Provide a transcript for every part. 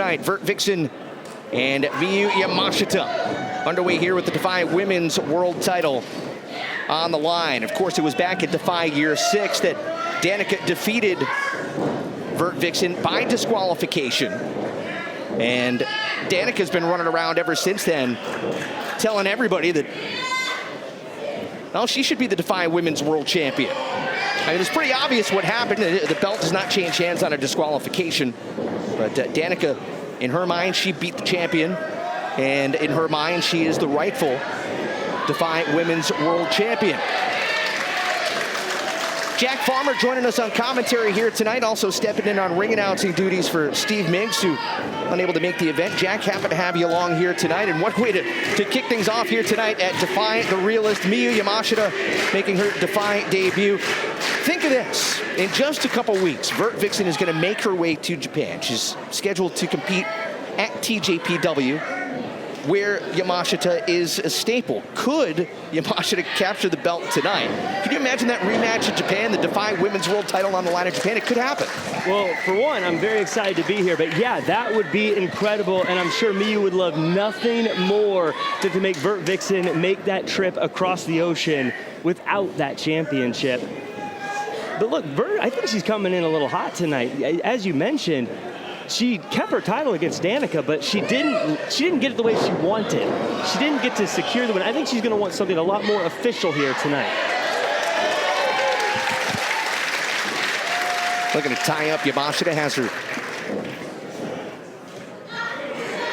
tonight. VertVixen and Miyu Yamashita underway here with the Defy Women's World Title on the line. Of course, it was back at Defy Year 6 that Danica defeated VertVixen by disqualification. And Danica's been running around ever since then, telling everybody that, well, she should be the Defy Women's World Champion. I mean, it's pretty obvious what happened. The belt does not change hands on a disqualification. But Danica, in her mind, she beat the champion. And in her mind, she is the rightful Defy Women's World Champion. Jack Farmer joining us on commentary here tonight, also stepping in on ring announcing duties for Steve Miggs, who unable to make the event. Jack, happy to have you along here tonight. And what way to kick things off here tonight at Defy the Realist. Miyu Yamashita making her Defy debut. Think of this, in just a couple weeks, VertVixen is going to make her way to Japan. She's scheduled to compete at TJPW, where Yamashita is a staple. Could Yamashita capture the belt tonight? Can you imagine that rematch in Japan, the Defy Women's World Title on the line in Japan? It could happen. Well, for one, I'm very excited to be here, but yeah, that would be incredible, and I'm sure Miyu would love nothing more than to make VertVixen make that trip across the ocean without that championship. But look, Vert, I think she's coming in a little hot tonight. As you mentioned, she kept her title against Danica, but she didn't get it the way she wanted. She didn't get to secure the win. I think she's going to want something a lot more official here tonight. Looking to tie up. Yamashita has her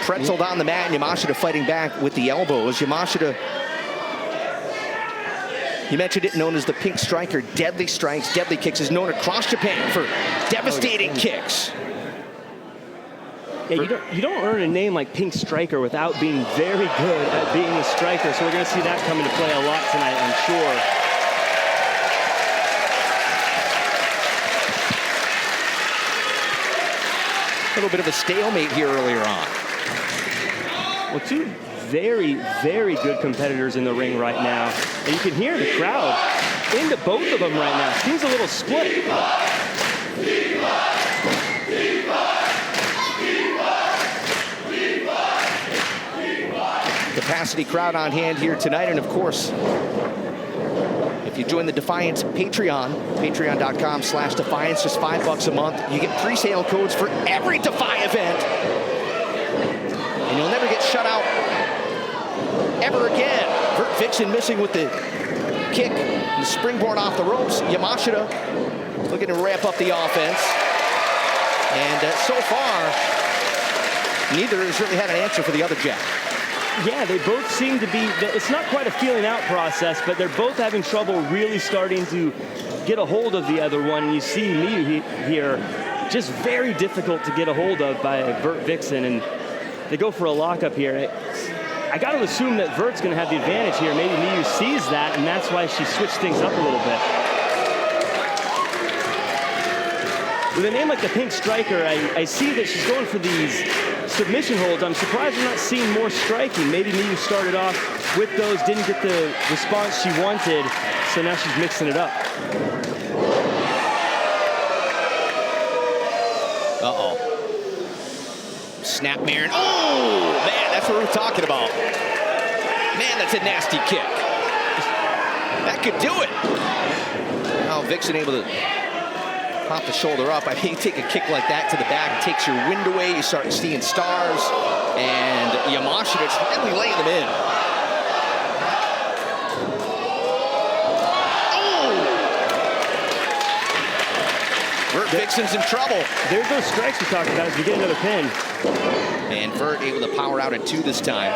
pretzeled on the mat, and Yamashita fighting back with the elbows. Yamashita, you mentioned it, known as the Pink Striker. Deadly strikes, deadly kicks, is known across Japan for devastating kicks. Yeah, you don't earn a name like Pink Striker without being very good at being a striker, so we're going to see that come into play a lot tonight, I'm sure. A little bit of a stalemate here earlier on. Well, two very, very good competitors in the ring right now, and you can hear the crowd into both of them right now. Seems a little split. Capacity crowd on hand here tonight, and of course, if you join the Defiance Patreon, patreon.com/Defiance, just $5 a month, you get pre-sale codes for every Defy event, and you'll never get shut out ever again. VertVixen missing with the kick and the springboard off the ropes. Yamashita looking to ramp up the offense, and so far, neither has really had an answer for the other Jack. Yeah, they both seem to be, it's not quite a feeling out process, but they're both having trouble really starting to get a hold of the other one. And you see Miyu here, just very difficult to get a hold of by VertVixen, and they go for a lockup here. I got to assume that Vert's going to have the advantage here. Maybe Miyu sees that, and that's why she switched things up a little bit. With a name like the Pink Striker, I see that she's going for these submission holds. I'm surprised we're not seeing more striking. Maybe Miyu started off with those, didn't get the response she wanted, so now she's mixing it up. Uh-oh. Snap Marin. Oh, man, that's what we're talking about. Man, that's a nasty kick. That could do it. Now Vixen able to pop the shoulder up. I mean, you take a kick like that to the back, it takes your wind away, you start seeing stars, and Yamashita's really laying them in. Oh! VertVixen's in trouble. There's those strikes we talked about as we get another pin. And Vert able to power out at 2 this time.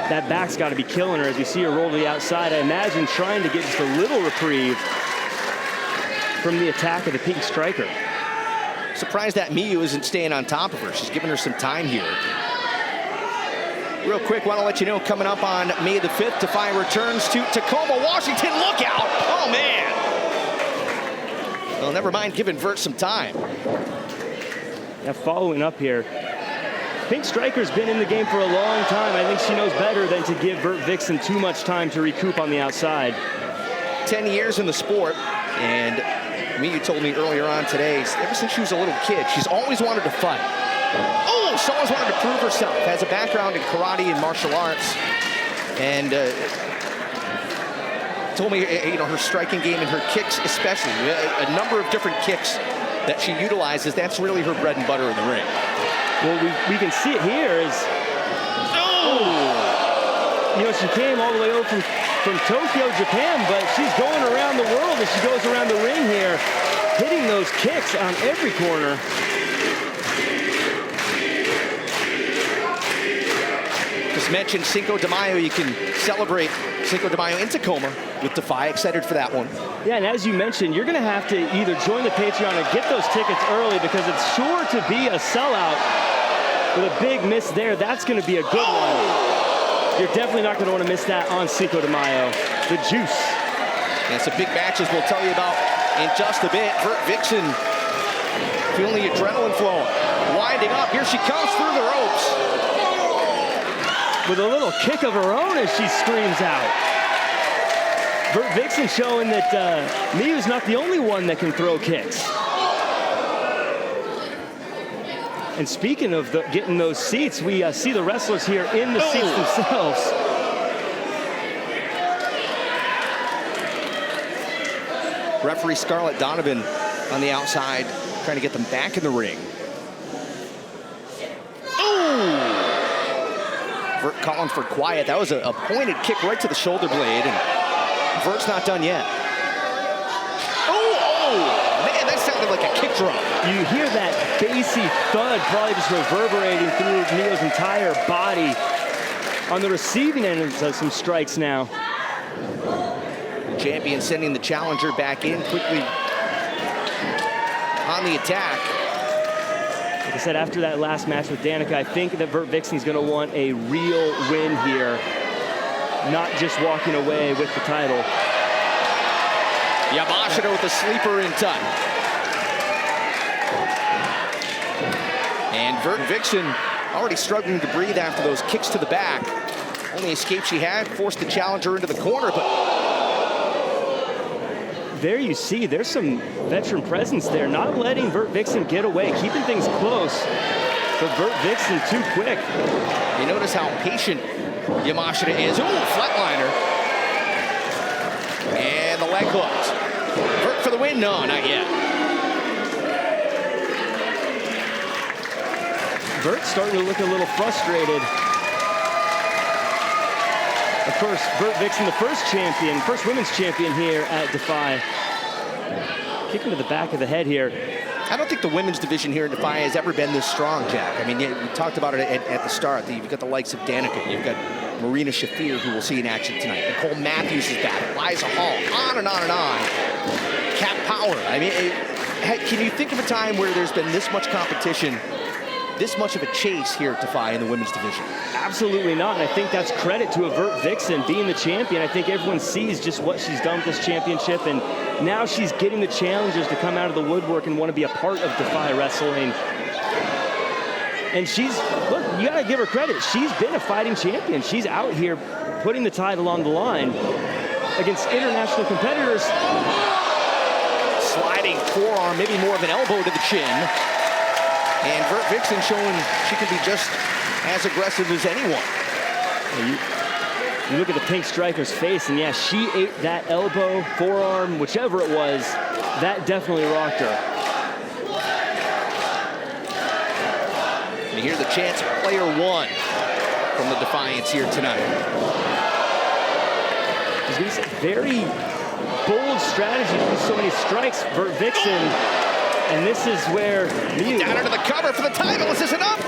That back's got to be killing her as you see her roll to the outside. I imagine trying to get just a little reprieve from the attack of the Pink Striker. Surprised that Miyu isn't staying on top of her. She's giving her some time here. Real quick, want to let you know, coming up on May the 5th, Defy returns to Tacoma, Washington. Look out! Oh, man! Well, never mind giving Vert some time. Now, following up here, Pink Striker's been in the game for a long time. I think she knows better than to give VertVixen too much time to recoup on the outside. 10 years in the sport, and Miyu told me earlier on today, ever since she was a little kid, she's always wanted to fight. Oh, she always wanted to prove herself. Has a background in karate and martial arts. And told me, her striking game and her kicks especially, a number of different kicks that she utilizes, that's really her bread and butter in the ring. Well, we can see it here as, she came all the way over from Tokyo, Japan, but she's going around the world as she goes around the ring here, hitting those kicks on every corner. Just mentioned Cinco de Mayo. You can celebrate Cinco de Mayo in Tacoma with Defy. Excited for that one. Yeah, and as you mentioned, you're going to have to either join the Patreon or get those tickets early because it's sure to be a sellout. With a big miss there, that's going to be a good one. You're definitely not going to want to miss that on Cinco de Mayo. The juice. And some big matches we'll tell you about in just a bit. VertVixen feeling the adrenaline flowing. Winding up. Here she comes through the ropes. With a little kick of her own as she screams out. VertVixen showing that Miyu's not the only one that can throw kicks. And speaking of getting those seats, we see the wrestlers here in the seats themselves. Referee Scarlett Donovan on the outside, trying to get them back in the ring. Vert calling for quiet. That was a pointed kick right to the shoulder blade, and Vert's not done yet. Man, that sounded like a kick drop. You hear that bassy thud probably just reverberating through Miyu's entire body. On the receiving end of some strikes now. Champion sending the challenger back in quickly on the attack. Like I said, after that last match with Danica, I think that VertVixen's going to want a real win here, not just walking away with the title. Yamashita with the sleeper in time. And VertVixen already struggling to breathe after those kicks to the back. Only escape she had, forced the challenger into the corner, but... There you see, there's some veteran presence there, not letting VertVixen get away, keeping things close, but VertVixen too quick. You notice how patient Yamashita is. Ooh, flatliner. And the leg hooks. Vert for the win? No, not yet. Vert's starting to look a little frustrated. Of course, VertVixen, the first women's champion here at Defy. Kicking to the back of the head here. I don't think the women's division here in Defy has ever been this strong, Jack. I mean, we talked about it at the start. You've got the likes of Danica. You've got Marina Shafir, who we'll see in action tonight. Nicole Matthews is back. Liza Hall. On and on and on. Cat Power. I mean, can you think of a time where there's been this much competition, this much of a chase here at Defy in the women's division? Absolutely not, and I think that's credit to a VertVixen being the champion. I think everyone sees just what she's done with this championship, and now she's getting the challengers to come out of the woodwork and want to be a part of Defy Wrestling. And look, you gotta give her credit. She's been a fighting champion. She's out here putting the title on the line against international competitors. Sliding forearm, maybe more of an elbow to the chin. And VertVixen showing she can be just as aggressive as anyone. You look at the Pink Striker's face, and yeah, she ate that elbow, forearm, whichever it was. That definitely rocked her. And you hear the chants, player one, from the Defiance here tonight. I was going to say, very bold strategy to use so many strikes, VertVixen. And this is where Miyu... Down into the cover for the title. Is this enough?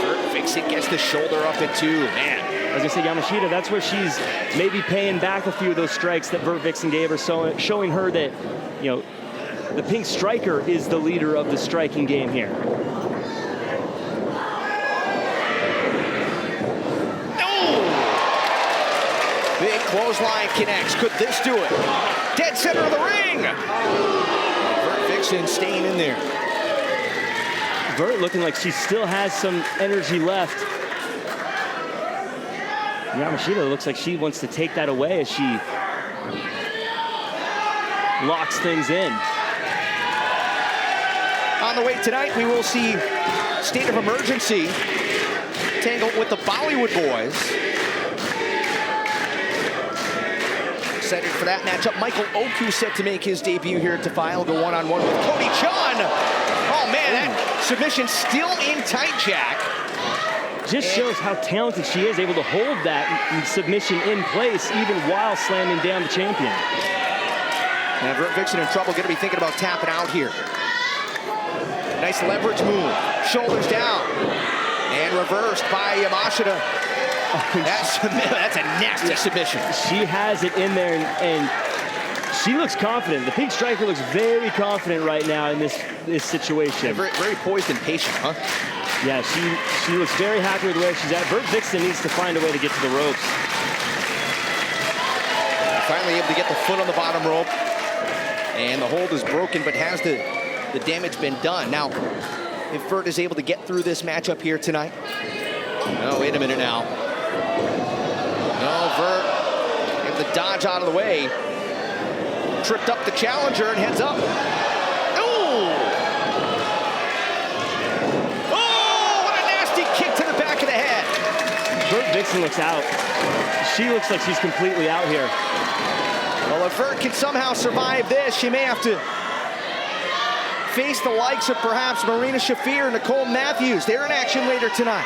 VertVixen gets the shoulder up at two. Man. I was going to say, Yamashita, that's where she's maybe paying back a few of those strikes that VertVixen gave her, showing her that, the Pink Striker is the leader of the striking game here. Big clothesline connects. Could this do it? Dead center of the ring. VertVixen staying in there. Vert looking like she still has some energy left. Yamashita looks like she wants to take that away as she locks things in. On the way tonight, we will see State of Emergency tangle with the Bollywood Boys. Excited for that matchup. Michael Oku set to make his debut here at Defy. He'll go one-on-one with Cody Chun. Oh man, that submission still in tight, Jack. Just shows how talented she is, able to hold that submission in place even while slamming down the champion. And VertVixen in trouble, going to be thinking about tapping out here. Nice leverage move, shoulders down, and reversed by Yamashita. That's a nasty submission. She has it in there, and she looks confident. The Pink Striker looks very confident right now in this situation. Yeah, very poised and patient, huh? Yeah, she looks very happy with where she's at. VertVixen needs to find a way to get to the ropes. Finally able to get the foot on the bottom rope. And the hold is broken, but has the damage been done? Now, if Vert is able to get through this matchup here tonight. Oh, wait a minute now. No, Vert able to dodge out of the way. Tripped up the challenger and heads up. VertVixen looks out. She looks like she's completely out here. Well, if Vert can somehow survive this, she may have to face the likes of perhaps Marina Shafir and Nicole Matthews. They're in action later tonight.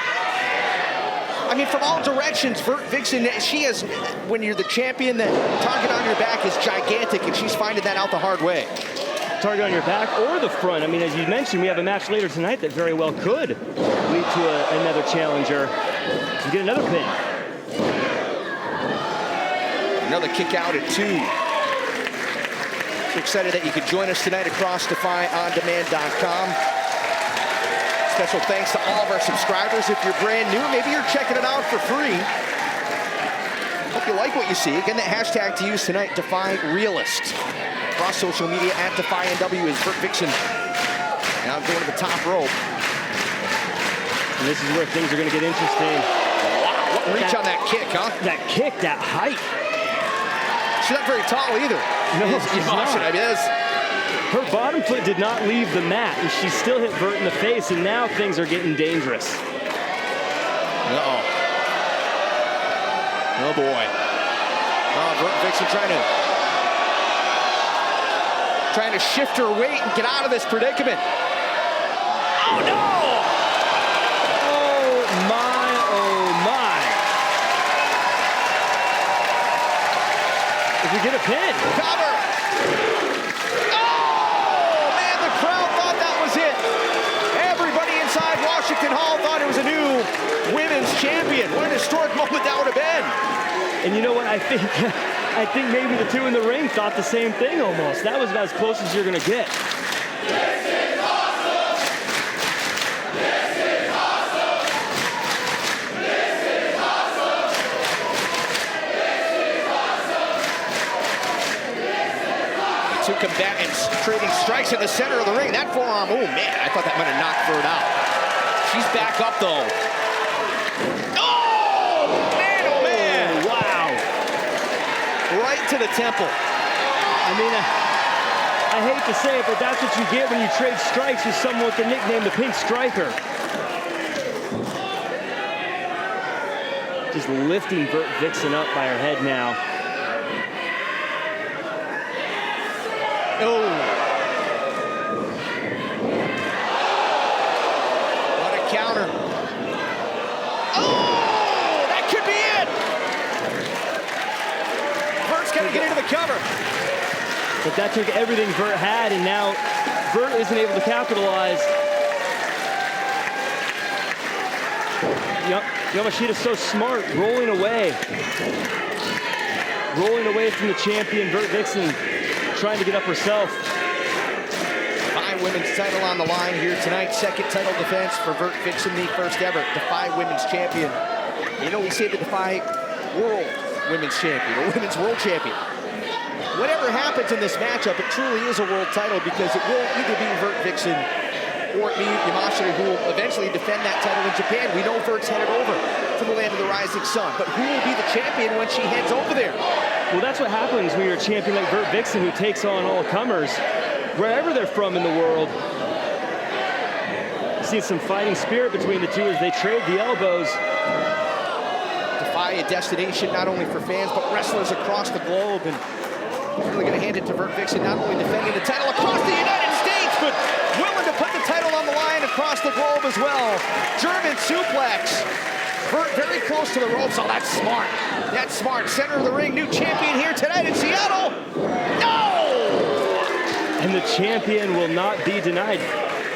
I mean, from all directions, VertVixen, she is, when you're the champion, the target on your back is gigantic, and she's finding that out the hard way. Target on your back or the front. I mean, as you mentioned, we have a match later tonight that very well could lead to another challenger to get another pin. Another kick out at 2. So excited that you could join us tonight across DefyOnDemand.com. Special thanks to all of our subscribers. If you're brand new, maybe you're checking it out for free. Hope you like what you see. Again, that hashtag to use tonight, DefyRealist. Across social media at DefyNW is VertVixen. Now going to the top rope. And this is where things are going to get interesting. Wow, what reach on that kick, huh? That kick, that height. She's not very tall either. No, she's not. I mean, her bottom foot did not leave the mat, and she still hit Vert in the face, and now things are getting dangerous. Uh-oh. Oh, boy. Oh, VertVixen trying to shift her weight and get out of this predicament. Oh, no! Oh, my, oh, my. If we get a pin. Cover! Oh, man, the crowd thought that was it. Everybody inside Washington Hall thought it was a new women's champion. What an historic moment that would have been. And you know what, I think maybe the two in the ring thought the same thing almost. That was about as close as you're gonna get. This is awesome! This is awesome! This is awesome! This is awesome! This is awesome! Two combatants trading strikes in the center of the ring. That forearm, oh man, I thought that might have knocked Vert out. She's back up though. Right to the temple. I mean, I hate to say it, but that's what you get when you trade strikes with someone with the nickname the Pink Striker. Just lifting VertVixen up by her head now. Oh. What a counter. Oh, that could be it. Vert's got to get into the cover. But that took everything Vert had, and now Vert isn't able to capitalize. Yamashita's so smart, rolling away from the champion. VertVixen trying to get up herself. Defy Women's title on the line here tonight. Second title defense for VertVixen, the first ever Defy Women's champion. You know, we say the Defy World Women's champion or Women's World champion. Whatever happens in this matchup, it truly is a world title because it will either be VertVixen or Miyu Yamashita, who will eventually defend that title in Japan. We know Vert's headed over to the land of the rising sun, but who will be the champion when she heads over there? Well, that's what happens when you're a champion like VertVixen, who takes on all comers, wherever they're from in the world. See some fighting spirit between the two as they trade the elbows. Defy, a destination not only for fans, but wrestlers across the globe. And really going to hand it to VertVixen, not only defending the title across the United States, but willing to put the title on the line across the globe as well. German suplex. Vert very close to the ropes. Oh, that's smart. That's smart. Center of the ring, new champion here tonight in Seattle. No! And the champion will not be denied.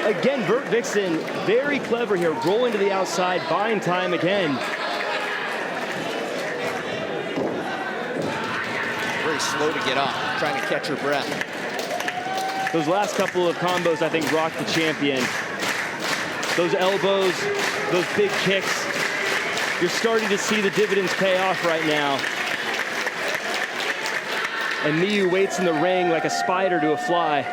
Again, VertVixen, very clever here, rolling to the outside, buying time again. Very slow to get up, trying to catch her breath. Those last couple of combos, I think, rocked the champion. Those elbows, those big kicks. You're starting to see the dividends pay off right now. And Miyu waits in the ring like a spider to a fly.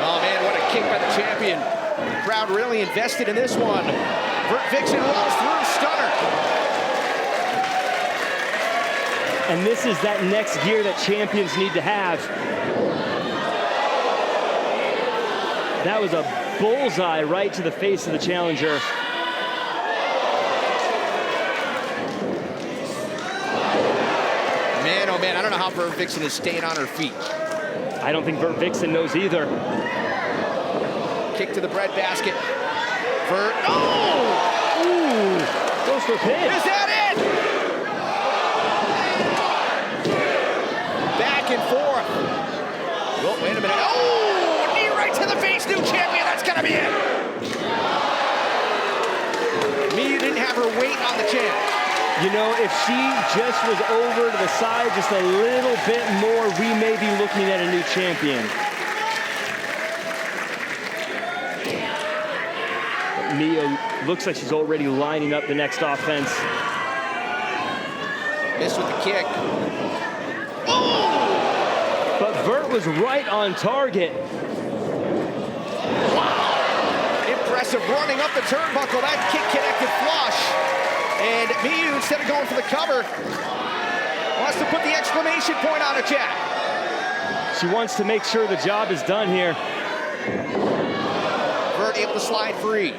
Oh man, what a kick by the champion. Crowd really invested in this one. VertVixen rolls through, stunner. And this is that next gear that champions need to have. That was a bullseye right to the face of the challenger. Man, oh man, I don't know how VertVixen is staying on her feet. I don't think VertVixen knows either. Kick to the breadbasket. Vert, oh! Ooh, goes for a pin. Is that it? Back and forth. Oh, wait a minute. Oh, knee right to the face, new champion. That's gonna be it. Miyu didn't have her weight on the champ. You know, if she just was over to the side just a little bit more, we may be looking at a new champion. But Miyu looks like she's already lining up the next offense. Missed with the kick. But Vert was right on target. Wow. Impressive running up the turnbuckle. That kick connected flush. And Miyu, instead of going for the cover, wants to put the exclamation point on her chat. She wants to make sure the job is done here. Vert able to slide free.